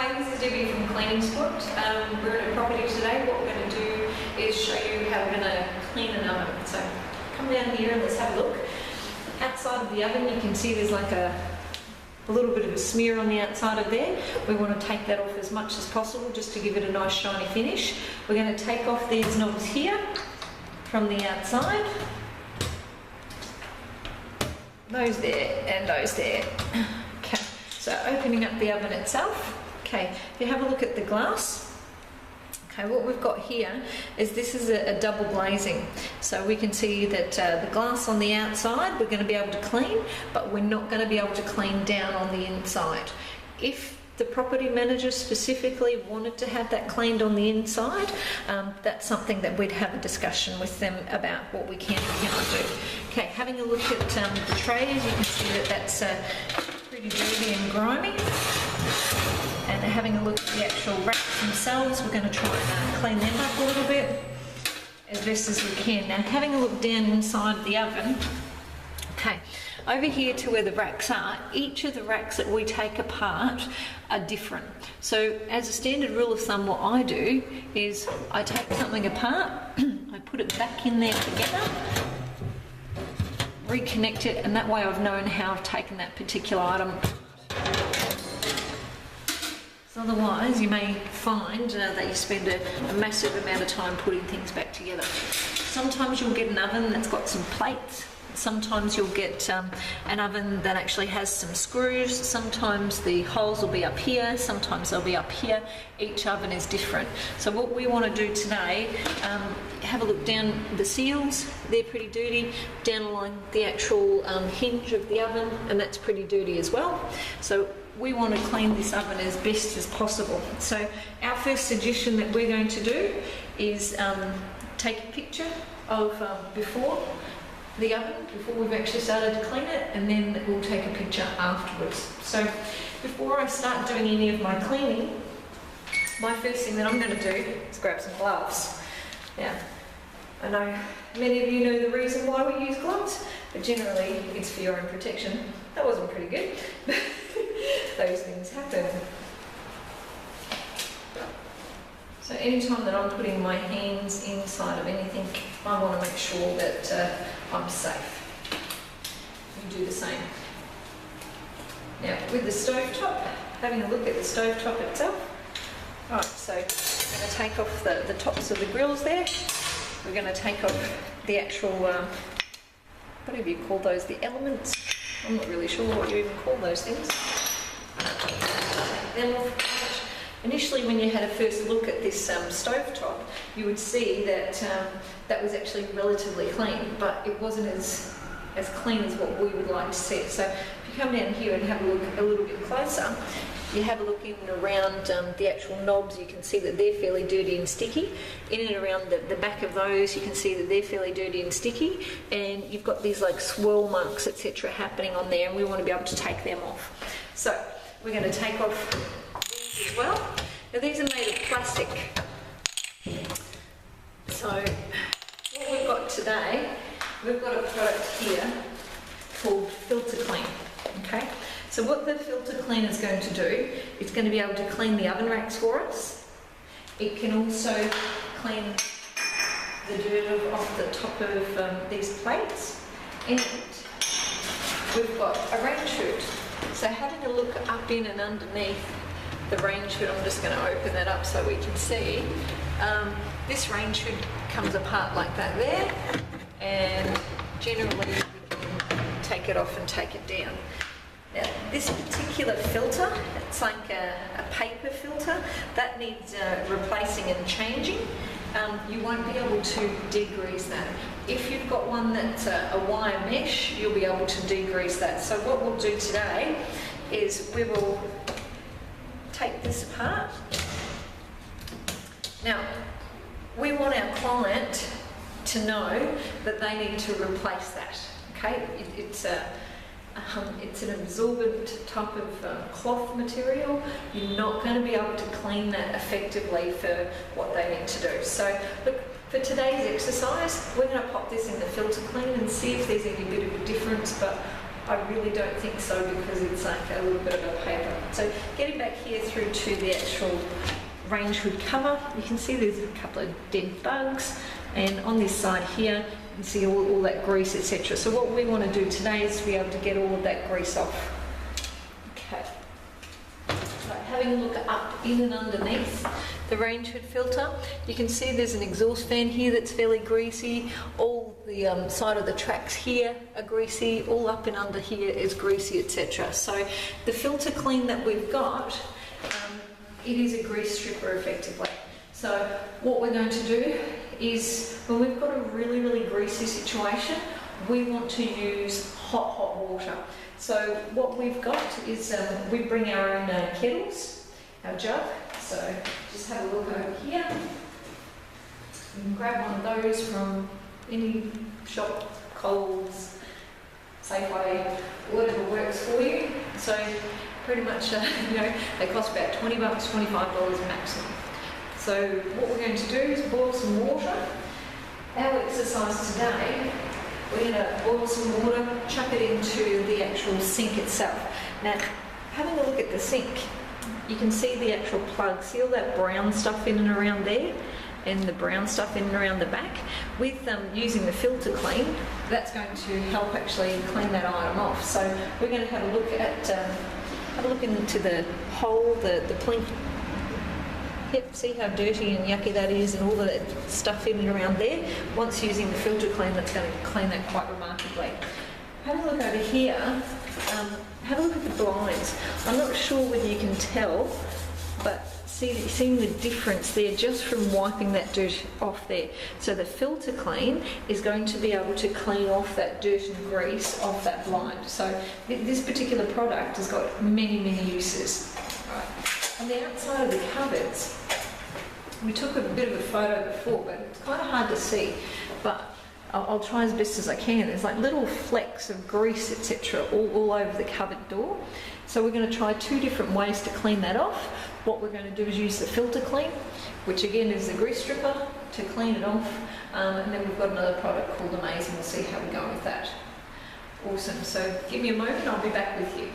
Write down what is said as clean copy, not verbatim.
Hi, this is Debbie from Cleaning Spot. We're in a property today. What we're going to do is show you how we're going to clean an oven. So come down here and let's have a look. Outside of the oven you can see there's like a little bit of a smear on the outside of there. We want to take that off as much as possible just to give it a nice shiny finish. We're going to take off these knobs here from the outside. Those there and those there. Okay, so opening up the oven itself. Okay, if you have a look at the glass, okay, what we've got here is this is a double glazing. So we can see that the glass on the outside we're going to be able to clean, but we're not going to be able to clean down on the inside. If the property manager specifically wanted to have that cleaned on the inside, that's something that we'd have a discussion with them about what we can and cannot do. Okay, having a look at the trays, you can see that that's pretty dirty and grimy. And having a look at the actual racks themselves, we're going to try and clean them up a little bit as best as we can. Now, having a look down inside the oven, okay, over here to where the racks are, each of the racks that we take apart are different. So as a standard rule of thumb, what I do is I take something apart, I put it back in there together, reconnect it, and that way I've known how I've taken that particular item. Otherwise, you may find that you spend a massive amount of time putting things back together. Sometimes you'll get an oven that's got some plates. Sometimes you'll get an oven that actually has some screws. Sometimes the holes will be up here. Sometimes they'll be up here. Each oven is different. So what we want to do today, have a look down the seals. They're pretty dirty. Down along the actual hinge of the oven, and that's pretty dirty as well. So we want to clean this oven as best as possible. So our first suggestion that we're going to do is take a picture of before the oven, before we've actually started to clean it, and then we'll take a picture afterwards. So before I start doing any of my cleaning, my first thing that I'm going to do is grab some gloves. Now, I know many of you know the reason why we use gloves, but generally it's for your own protection. That wasn't pretty good. Those things happen. So anytime that I'm putting my hands inside of anything, I want to make sure that I'm safe. You do the same. Now with the stovetop, having a look at the stovetop itself. Right, so we're going to take off the tops of the grills there. We're going to take off the actual, whatever you call those, the elements. I'm not really sure what you even call those things. Take them off. Initially, when you had a first look at this stovetop, you would see that that was actually relatively clean, but it wasn't as clean as what we would like to see it. So if you come down here and have a look a little bit closer, you have a look in and around the actual knobs, you can see that they're fairly dirty and sticky. In and around the back of those, you can see that they're fairly dirty and sticky, and you've got these like swirl marks, etc. happening on there, and we want to be able to take them off. So we're going to take off these as well. Now these are made of plastic. So what we've got today, we've got a product here called Filter Clean. Okay. So what the filter cleaner is going to do, it's going to be able to clean the oven racks for us. It can also clean the dirt off the top of these plates. And we've got a range hood. So having a look up in and underneath the range hood, I'm just going to open that up so we can see. This range hood comes apart like that there, and generally we can take it off and take it down. Now, this particular filter, it's like a paper filter, that needs replacing and changing. You won't be able to degrease that. If you've got one that's a wire mesh, you'll be able to degrease that. So what we'll do today is we will take this apart. Now, we want our client to know that they need to replace that. Okay, it's an absorbent type of cloth material. You're not going to be able to clean that effectively for what they need to do. So look, for today's exercise, we're going to pop this in the filter clean and see if there's any bit of a difference, but I really don't think so, because it's like a little bit of a paper. So getting back here through to the actual range hood cover, you can see there's a couple of dead bugs, and on this side here you can see all that grease, etc. So what we want to do today is to be able to get all of that grease off. Okay. So having a look up in and underneath the range hood filter, you can see there's an exhaust fan here that's fairly greasy. All the side of the tracks here are greasy, all up and under here is greasy, etc. So the filter clean that we've got, it is a grease stripper effectively. So what we're going to do is, when we've got a really, really greasy situation, we want to use hot water. So what we've got is, we bring our own kettles, our jug. So just have a look over here. You can grab one of those from any shop, Coles, Safeway, whatever works for you. So pretty much, they cost about $20, $25 maximum. So what we're going to do is boil some water. Our exercise today, we're going to boil some water, chuck it into the actual sink itself. Now, having a look at the sink, you can see the actual plug. See all that brown stuff in and around there, and the brown stuff in and around the back? With using the filter clean, that's going to help actually clean that item off. So we're going to have a look at, have a look into the hole, the plink. Yep, see how dirty and yucky that is, and all of that stuff in and around there. Once using the filter clean, that's going to clean that quite remarkably. Have a look over here. Have a look at the blinds. I'm not sure whether you can tell, but seeing the difference there just from wiping that dirt off there. So the filter clean is going to be able to clean off that dirt and grease off that blind. So this particular product has got many, many uses. Right. On the outside of the cupboards, we took a bit of a photo before, but it's kind of hard to see. But I'll try as best as I can. There's like little flecks of grease, etc., all over the cupboard door. So we're going to try two different ways to clean that off. What we're going to do is use the filter clean, which again is the grease stripper, to clean it off. And then we've got another product called Amazing. We'll see how we go with that. Awesome. So give me a moment, I'll be back with you.